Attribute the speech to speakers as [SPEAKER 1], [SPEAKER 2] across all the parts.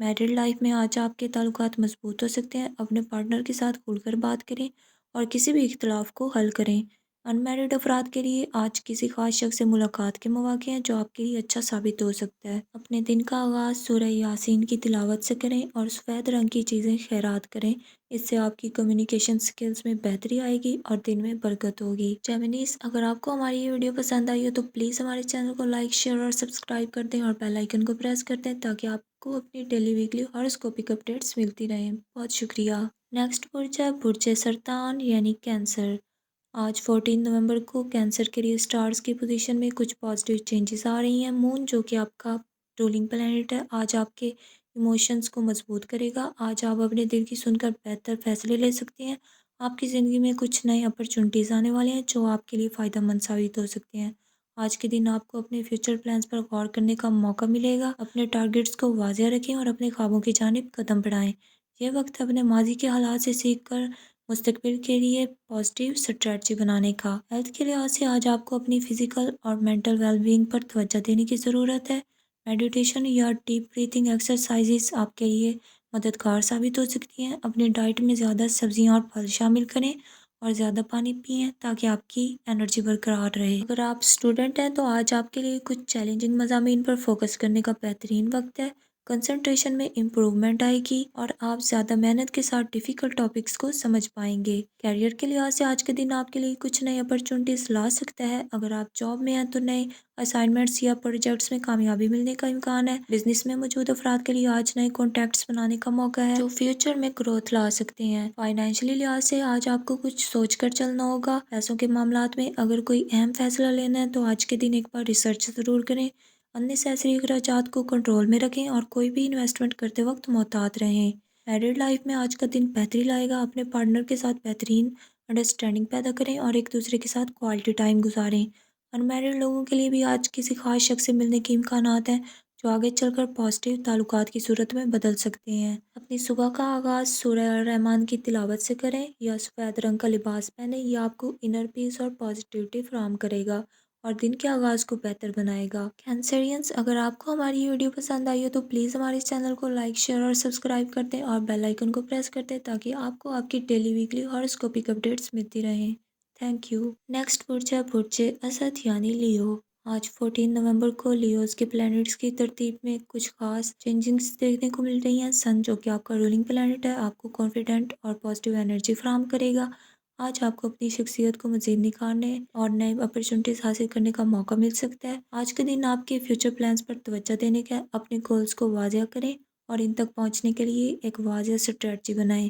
[SPEAKER 1] Married life میں آج آپ کے تعلقات مضبوط ہو سکتے ہیں، اپنے پارٹنر کے ساتھ کھل کر بات کریں اور کسی بھی اختلاف کو حل کریں۔ انمیرڈ افراد کے لیے آج کسی خاص شخص سے ملاقات کے مواقع ہیں جو آپ کے لیے اچھا ثابت ہو سکتا ہے۔ اپنے دن کا آغاز سورہ یاسین کی تلاوت سے کریں اور سفید رنگ کی چیزیں خیرات کریں، اس سے آپ کی کمیونیکیشن سکلز میں بہتری آئے گی اور دن میں برکت ہوگی۔ جیمنیز، اگر آپ کو ہماری یہ ویڈیو پسند آئی ہو تو پلیز ہمارے چینل کو لائک، شیئر اور سبسکرائب کر دیں اور بیل آئیکن کو پریس کر دیں تاکہ آپ کو اپنی ڈیلی ویکلی ہاراسکوپک اپڈیٹس ملتی رہیں۔ بہت شکریہ۔ نیکسٹ برج ہے برج سرطان یعنی کینسر۔ آج 14 نومبر کو کینسر کے لیے سٹارز کی پوزیشن میں کچھ پازیٹیو چینجز آ رہی ہیں۔ مون جو کہ آپ کا رولنگ پلانٹ ہے آج آپ کے ایموشنز کو مضبوط کرے گا۔ آج آپ اپنے دل کی سن کر بہتر فیصلے لے سکتے ہیں۔ آپ کی زندگی میں کچھ نئے اپرچونٹیز آنے والے ہیں جو آپ کے لیے فائدہ مند ثابت ہو سکتے ہیں۔ آج کے دن آپ کو اپنے فیوچر پلانز پر غور کرنے کا موقع ملے گا۔ اپنے ٹارگیٹس کو واضح رکھیں اور اپنے خوابوں کی جانب قدم بڑھائیں۔ یہ وقت اپنے ماضی کے حالات سے سیکھ کر مستقبل کے لیے پازیٹیو اسٹریٹجی بنانے کا۔ ہیلتھ کے لحاظ سے آج آپ کو اپنی فزیکل اور مینٹل ویل بینگ پر توجہ دینے کی ضرورت ہے۔ میڈیٹیشن یا ڈیپ بریتھنگ ایکسرسائزز آپ کے لیے مددگار ثابت ہو سکتی ہیں۔ اپنی ڈائٹ میں زیادہ سبزیاں اور پھل شامل کریں اور زیادہ پانی پئیں تاکہ آپ کی انرجی برقرار رہے۔ اگر آپ اسٹوڈنٹ ہیں تو آج آپ کے لیے کچھ چیلنجنگ مضامین پر فوکس کرنے کا بہترین وقت ہے۔ کنسنٹریشن میں امپروومنٹ آئے گی اور آپ زیادہ محنت کے ساتھ ڈیفیکلٹ ٹاپکس کو سمجھ پائیں گے۔ کیریئر کے لحاظ سے آج کا دن آپ کے لیے کچھ نئے اپرچونٹیز لا سکتا ہے۔ اگر آپ جاب میں ہیں تو نئے اسائنمنٹس یا پروجیکٹس میں کامیابی ملنے کا امکان ہے۔ بزنس میں موجود افراد کے لیے آج نئے کانٹیکٹس بنانے کا موقع ہے جو فیوچر میں گروتھ لا سکتے ہیں۔ فائنینشلی لحاظ سے آج آپ کو کچھ سوچ کر چلنا ہوگا۔ پیسوں کے معاملات میں اگر کوئی اہم فیصلہ لینا ہے تو آج کے دن ایک بار ریسرچ ضرور کریں۔ اننیسیسری اخراجات کو کنٹرول میں رکھیں اور کوئی بھی انویسٹمنٹ کرتے وقت محتاط رہیں۔ میرڈ لائف میں آج کا دن بہتری لائے گا۔ اپنے پارٹنر کے ساتھ بہترین انڈرسٹینڈنگ پیدا کریں اور ایک دوسرے کے ساتھ کوالٹی ٹائم گزاریں۔ انمیرڈ لوگوں کے لیے بھی آج کسی خاص شخص سے ملنے کے امکانات ہیں جو آگے چل کر پازیٹیو تعلقات کی صورت میں بدل سکتے ہیں۔ اپنی صبح کا آغاز سورہ الرحمن کی تلاوت سے کریں یا سفید رنگ کا لباس پہنیں۔ یہ آپ کو انر پیس اور پازیٹیوٹی فراہم کرے گا اور دن کے آغاز کو بہتر بنائے گا۔ کینسرینز، اگر آپ کو ہماری یہ ویڈیو پسند آئی ہو تو پلیز ہمارے چینل کو لائک، شیئر اور سبسکرائب کر دیں اور بیل آئیکن کو پریس کر دیں تاکہ آپ کو آپ کی ڈیلی ویکلی ہاراسکوپک اپڈیٹس ملتی رہیں۔ Thank you. نیکسٹ برج ہے برج اسد یعنی لیو۔ آج 14 نومبر کو لیوز کے پلانٹس کی ترتیب میں کچھ خاص چینجنگز دیکھنے کو مل رہی ہیں۔ سن جو کہ آپ کا رولنگ پلانٹ ہے آپ کو کانفیڈنٹ اور پازیٹیو انرجی فراہم کرے گا۔ آج آپ کو اپنی شخصیت کو مزید نکھارنے اور نئے اپرچونٹیز حاصل کرنے کا موقع مل سکتا ہے۔ آج کے دن آپ کے فیوچر پلانز پر توجہ دینے کا، اپنے گولز کو واضح کریں اور ان تک پہنچنے کے لیے ایک واضح اسٹریٹجی بنائیں۔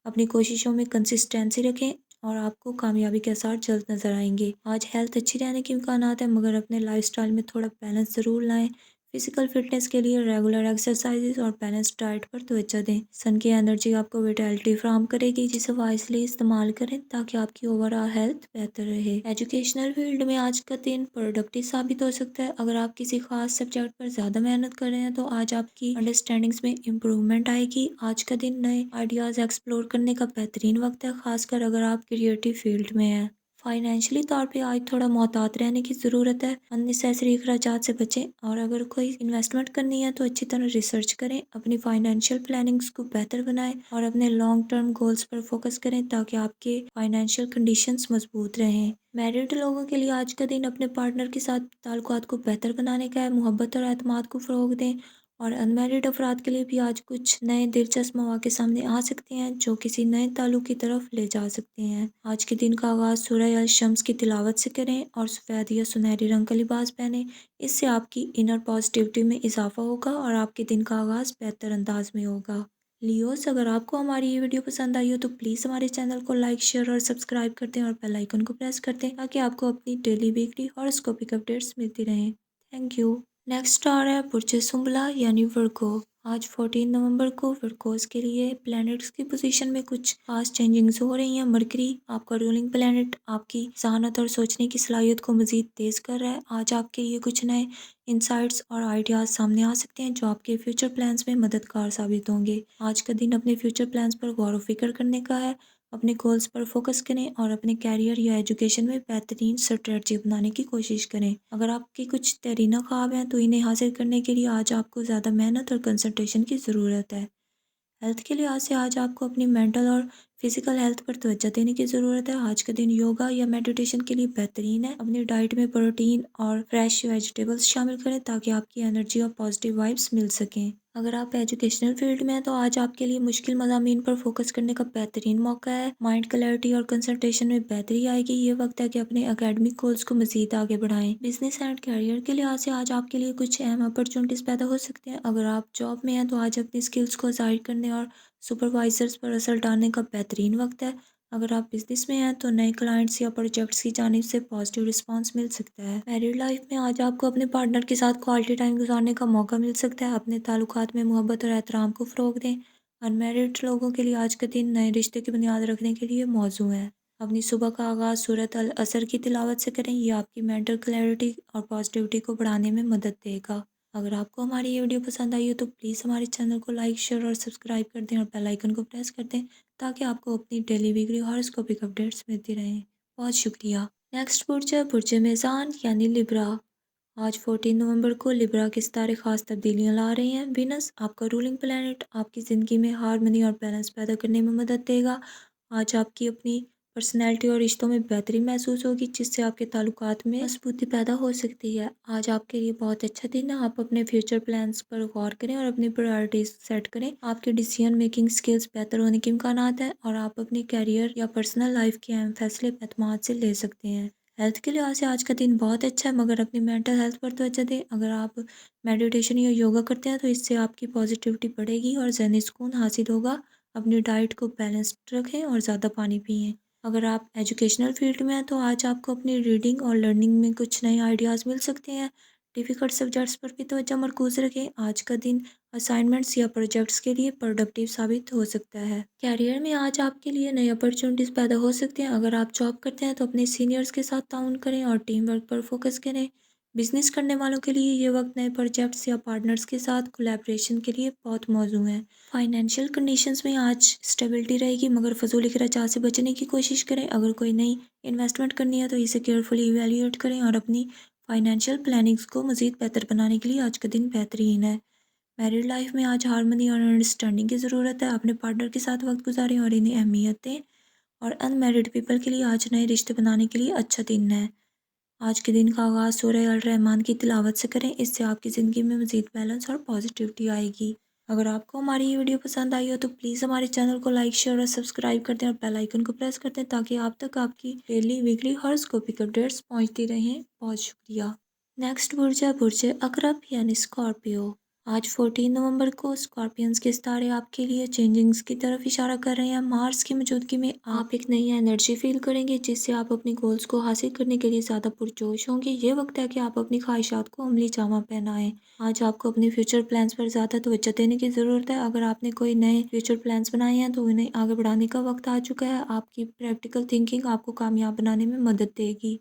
[SPEAKER 1] اپنی کوششوں میں کنسسٹنسی رکھیں اور آپ کو کامیابی کے آثار جلد نظر آئیں گے۔ آج ہیلتھ اچھی رہنے کے امکانات ہیں مگر اپنے لائف سٹائل میں تھوڑا بیلنس ضرور لائیں۔ فزیکل فٹنس کے لیے ریگولر ایکسرسائزز اور بیلنس ڈائٹ پر توجہ دیں۔ سن کی انرجی آپ کو ویٹیلٹی فراہم کرے گی جسے وائسلی استعمال کریں تاکہ آپ کی اوور آل ہیلتھ بہتر رہے۔ ایجوکیشنل فیلڈ میں آج کا دن پروڈکٹیو ثابت ہو سکتا ہے۔ اگر آپ کسی خاص سبجیکٹ پر زیادہ محنت کر رہے ہیں تو آج آپ کی انڈرسٹینڈنگز میں امپروومنٹ آئے گی۔ آج کا دن نئے آئیڈیاز ایکسپلور کرنے کا بہترین وقت ہے، خاص کر اگر آپ کریٹیو فیلڈ میں ہیں۔ فائنینشلی طور پہ آج تھوڑا محتاط رہنے کی ضرورت ہے۔ اننیسیسری اخراجات سے بچیں اور اگر کوئی انویسٹمنٹ کرنی ہے تو اچھی طرح ریسرچ کریں۔ اپنی فائنینشیل پلاننگز کو بہتر بنائیں اور اپنے لانگ ٹرم گولز پر فوکس کریں تاکہ آپ کے فائنینشیل کنڈیشنز مضبوط رہیں۔ میرڈ لوگوں کے لیے آج کا دن اپنے پارٹنر کے ساتھ تعلقات کو بہتر بنانے کا ہے۔ محبت اور اعتماد کو فروغ دیں اور انمیرڈ افراد کے لیے بھی آج کچھ نئے دلچسپ مواقع سامنے آ سکتے ہیں جو کسی نئے تعلق کی طرف لے جا سکتے ہیں۔ آج کے دن کا آغاز سورہ الشمس کی تلاوت سے کریں اور سفید یا سنہری رنگ کا لباس پہنیں۔ اس سے آپ کی انر پازیٹیوٹی میں اضافہ ہوگا اور آپ کے دن کا آغاز بہتر انداز میں ہوگا۔ لیوز، اگر آپ کو ہماری یہ ویڈیو پسند آئی ہو تو پلیز ہمارے چینل کو لائک، شیئر اور سبسکرائب کر دیں اور بیل آئیکن کو پریس کر دیں تاکہ آپ کو اپنی ڈیلی ویکلی ہاراسکوپک اپڈیٹس ملتی رہیں۔ Thank you. نیکسٹ اسٹار ہے برج سنبلہ یعنی ورگو۔ آج 14 نومبر کو ورگوز کے لیے پلانٹس کی پوزیشن میں کچھ خاص چینجنگز ہو رہی ہیں۔ مرکری آپ کا رولنگ پلانٹ آپ کی ذہانت اور سوچنے کی صلاحیت کو مزید تیز کر رہا ہے۔ آج آپ کے لیے کچھ نئے انسائٹس اور آئیڈیاز سامنے آ سکتے ہیں جو آپ کے فیوچر پلانز میں مددگار ثابت ہوں گے۔ آج کا دن اپنے فیوچر پلانز پر غور و فکر کرنے کا ہے۔ اپنے گولز پر فوکس کریں اور اپنے کیریئر یا ایجوکیشن میں بہترین اسٹریٹجی اپنانے کی کوشش کریں۔ اگر آپ کے کچھ دیرینہ خواب ہیں تو انہیں حاصل کرنے کے لیے آج آپ کو زیادہ محنت اور کنسنٹریشن کی ضرورت ہے۔ ہیلتھ کے لحاظ سے آج آپ کو اپنی مینٹل اور فزیکل ہیلتھ پر توجہ دینے کی ضرورت ہے۔ آج کا دن یوگا یا میڈیٹیشن کے لیے بہترین ہے۔ اپنی ڈائٹ میں پروٹین اور فریش ویجیٹیبلز شامل کریں تاکہ آپ کی انرجی اور پازیٹیو وائبس مل سکیں۔ اگر آپ ایجوکیشنل فیلڈ میں ہیں تو آج آپ کے لیے مشکل مضامین پر فوکس کرنے کا بہترین موقع ہے۔ مائنڈ کلیئرٹی اور کنسنٹریشن میں بہتری آئے گی۔ یہ وقت ہے کہ اپنے اکیڈمک گولز کو مزید آگے بڑھائیں۔ بزنس اینڈ کیریئر کے لحاظ سے آج آپ کے لیے کچھ اہم اپرچونٹیز پیدا ہو سکتے ہیں۔ اگر آپ جاب میں ہیں تو آج اپنی اسکلز کو ظاہر کرنے اور سپروائزرز پر اثر ڈالنے کا بہترین وقت ہے۔ اگر آپ بزنس میں ہیں تو نئے کلائنٹس یا پروجیکٹس کی جانب سے پازیٹیو رسپانس مل سکتا ہے۔ میرڈ لائف میں آج آپ کو اپنے پارٹنر کے ساتھ کوالٹی ٹائم گزارنے کا موقع مل سکتا ہے۔ اپنے تعلقات میں محبت اور احترام کو فروغ دیں۔ انمیرڈ لوگوں کے لیے آج کا دن نئے رشتے کی بنیاد رکھنے کے لیے موزوں ہے۔ اپنی صبح کا آغاز سورۃ العصر کی تلاوت سے کریں۔ یہ آپ کی مینٹل کلیئرٹی اور پازیٹیوٹی کو بڑھانے میں مدد دے گا۔ اگر آپ کو ہماری یہ ویڈیو پسند آئی ہو تو پلیز ہمارے چینل کو لائک، شیئر اور سبسکرائب کر دیں اور بیل آئیکن کو پریس کر دیں تاکہ آپ کو اپنی ڈیلی ویکلی ہاراسکوپک اپڈیٹس ملتی رہیں۔ بہت شکریہ۔ نیکسٹ برج ہے برج میزان یعنی لبرا۔ آج 14 نومبر کو لبرا کے ستارے خاص تبدیلیاں لا رہے ہیں۔ وینس آپ کا رولنگ پلینٹ آپ کی زندگی میں ہارمنی اور بیلنس پیدا کرنے میں مدد دے گا۔ آج آپ کی اپنی پرسنالٹی اور رشتوں میں بہتری محسوس ہوگی جس سے آپ کے تعلقات میں مضبوطی پیدا ہو سکتی ہے۔ آج آپ کے لیے بہت اچھا دن ہے۔ آپ اپنے فیوچر پلانس پر غور کریں اور اپنی پرائرٹیز سیٹ کریں۔ آپ کے ڈیسیژن میکنگ سکلز بہتر ہونے کے امکانات ہیں اور آپ اپنی کیریئر یا پرسنل لائف کے اہم فیصلے اعتماد سے لے سکتے ہیں۔ ہیلتھ کے لحاظ سے آج کا دن بہت اچھا ہے مگر اپنی مینٹل ہیلتھ پر توجہ دیں۔ اگر آپ میڈیٹیشن یا یوگا کرتے ہیں تو اس سے آپ کی پازیٹیوٹی بڑھے گی اور ذہنی سکون حاصل ہوگا۔ اپنی ڈائٹ کو بیلنسڈ رکھیں اور زیادہ پانی پئیں۔ اگر آپ ایجوکیشنل فیلڈ میں ہیں تو آج آپ کو اپنی ریڈنگ اور لرننگ میں کچھ نئے آئیڈیاز مل سکتے ہیں۔ ڈیفیکلٹ سبجیکٹس پر بھی توجہ مرکوز رکھیں۔ آج کا دن اسائنمنٹس یا پروجیکٹس کے لیے پروڈکٹیو ثابت ہو سکتا ہے۔ کیریئر میں آج آپ کے لیے نئے اپرچونٹیز پیدا ہو سکتے ہیں۔ اگر آپ جاب کرتے ہیں تو اپنے سینئرز کے ساتھ تعاون کریں اور ٹیم ورک پر فوکس کریں۔ بزنس کرنے والوں کے لیے یہ وقت نئے پروجیکٹس یا پارٹنرز کے ساتھ کولیبریشن کے لیے بہت موزوں ہے۔ فائنینشیل کنڈیشنز میں آج اسٹیبلٹی رہے گی مگر فضول اخراجات سے بچنے کی کوشش کریں۔ اگر کوئی نئی انویسٹمنٹ کرنی ہے تو اسے کیئرفلی ایویلیویٹ کریں اور اپنی فائنینشیل پلاننگز کو مزید بہتر بنانے کے لیے آج کا دن بہترین ہے۔ میرڈ لائف میں آج ہارمنی اور انڈرسٹینڈنگ کی ضرورت ہے۔ اپنے پارٹنر کے ساتھ وقت گزاریں اور انہیں اہمیت دیں۔ اور ان میرڈ پیپل کے لیے آج نئے رشتے بنانے کے لیے اچھا دن ہے۔ آج کے دن کا آغاز سورہ الرحمن کی تلاوت سے کریں۔ اس سے آپ کی زندگی میں مزید بیلنس اور پازیٹیوٹی آئے گی۔ اگر آپ کو ہماری یہ ویڈیو پسند آئی ہو تو پلیز ہمارے چینل کو لائک، شیئر اور سبسکرائب کر دیں اور بیل آئیکن کو پریس کر دیں تاکہ آپ تک آپ کی ڈیلی ویکلی ہاراسکوپک اپڈیٹس پہنچتی رہیں۔ بہت شکریہ۔ نیکسٹ برج ہے برج عقرب یعنی اسکارپیو۔ آج 14 نومبر کو اسکارپینز کے ستارے آپ کے لیے چینجنگز کی طرف اشارہ کر رہے ہیں۔ مارس کی موجودگی میں آپ ایک نئی انرجی فیل کریں گے جس سے آپ اپنی گولز کو حاصل کرنے کے لیے زیادہ پرجوش ہوں گے۔ یہ وقت ہے کہ آپ اپنی خواہشات کو عملی جامہ پہنائیں۔ آج آپ کو اپنے فیوچر پلانز پر زیادہ توجہ دینے کی ضرورت ہے۔ اگر آپ نے کوئی نئے فیوچر پلانز بنائے ہیں تو انہیں آگے بڑھانے کا وقت آ چکا ہے۔ آپ کی پریکٹیکل تھنکنگ آپ کو کامیاب بنانے میں مدد دے گی۔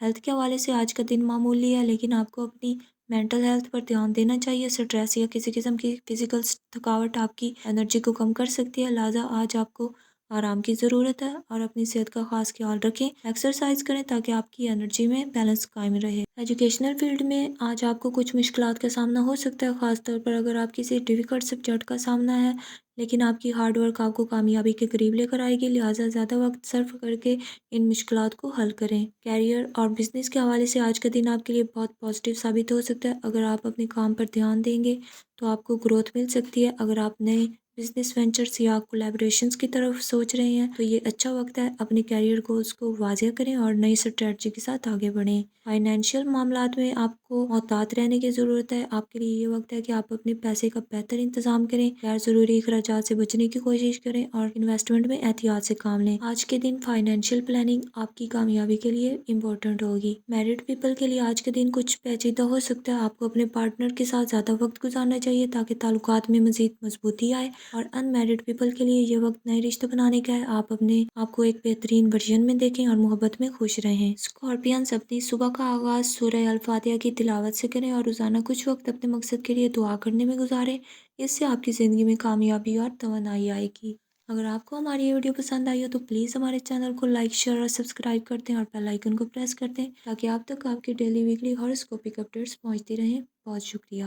[SPEAKER 1] ہیلتھ کے حوالے سے آج کا دن معمولی ہے لیکن آپ کو اپنی مینٹل ہیلتھ پر دھیان دینا چاہیے۔ سٹریس یا کسی قسم کی فزیکل تھکاوٹ آپ کی انرجی کو کم کر سکتی ہے لہٰذا آج آپ کو آرام کی ضرورت ہے اور اپنی صحت کا خاص خیال رکھیں۔ ایکسرسائز کریں تاکہ آپ کی انرجی میں بیلنس قائم رہے۔ ایجوکیشنل فیلڈ میں آج آپ کو کچھ مشکلات کا سامنا ہو سکتا ہے خاص طور پر اگر آپ کسی ڈیفیکلٹ سبجیکٹ کا سامنا ہے لیکن آپ کی ہارڈ ورک آپ کو کامیابی کے قریب لے کر آئے گی لہٰذا زیادہ وقت صرف کر کے ان مشکلات کو حل کریں۔ کیریئر اور بزنس کے حوالے سے آج کا دن آپ کے لیے بہت پازیٹیو ثابت ہو سکتا ہے۔ اگر آپ اپنے کام پر دھیان دیں گے تو آپ کو گروتھ مل سکتی ہے۔ اگر آپ نئے بزنس وینچرز یا کولیبریشنز کی طرف سوچ رہے ہیں تو یہ اچھا وقت ہے۔ اپنے کیریئر گولز کو واضح کریں اور نئی اسٹریٹجی کے ساتھ آگے بڑھیں۔ فائنینشیل معاملات میں آپ کو محتاط رہنے کی ضرورت ہے۔ آپ کے لیے یہ وقت ہے کہ آپ اپنے پیسے کا بہتر انتظام کریں، غیر ضروری اخراجات سے بچنے کی کوشش کریں اور انویسٹمنٹ میں احتیاط سے کام لیں۔ آج کے دن فائنینشیل پلاننگ آپ کی کامیابی کے لیے امپورٹنٹ ہوگی۔ میرڈ پیپل کے لیے آج کے دن کچھ پیچیدہ ہو سکتا ہے۔ آپ کو اپنے پارٹنر کے ساتھ زیادہ وقت گزارنا چاہیے تاکہ تعلقات میں مزید مضبوطی آئے اور ان میرڈ پیپل کے لیے یہ وقت نئے رشتے بنانے کا ہے۔ آپ اپنے آپ کو ایک بہترین ورژن میں دیکھیں اور محبت میں خوش رہیں۔ اسکارپینز اپنی صبح کا آغاز سورہ الفاتحہ کی تلاوت سے کریں اور روزانہ کچھ وقت اپنے مقصد کے لیے دعا کرنے میں گزاریں۔ اس سے آپ کی زندگی میں کامیابی اور توانائی آئے گی۔ اگر آپ کو ہماری یہ ویڈیو پسند آئی ہو تو پلیز ہمارے چینل کو لائک شیئر اور سبسکرائب کر دیں اور بیل آئیکن کو پریس کر دیں تاکہ آپ تک آپ کی ڈیلی ویکلی ہاراسکوپک اپڈیٹس پہنچتی رہیں۔ بہت شکریہ۔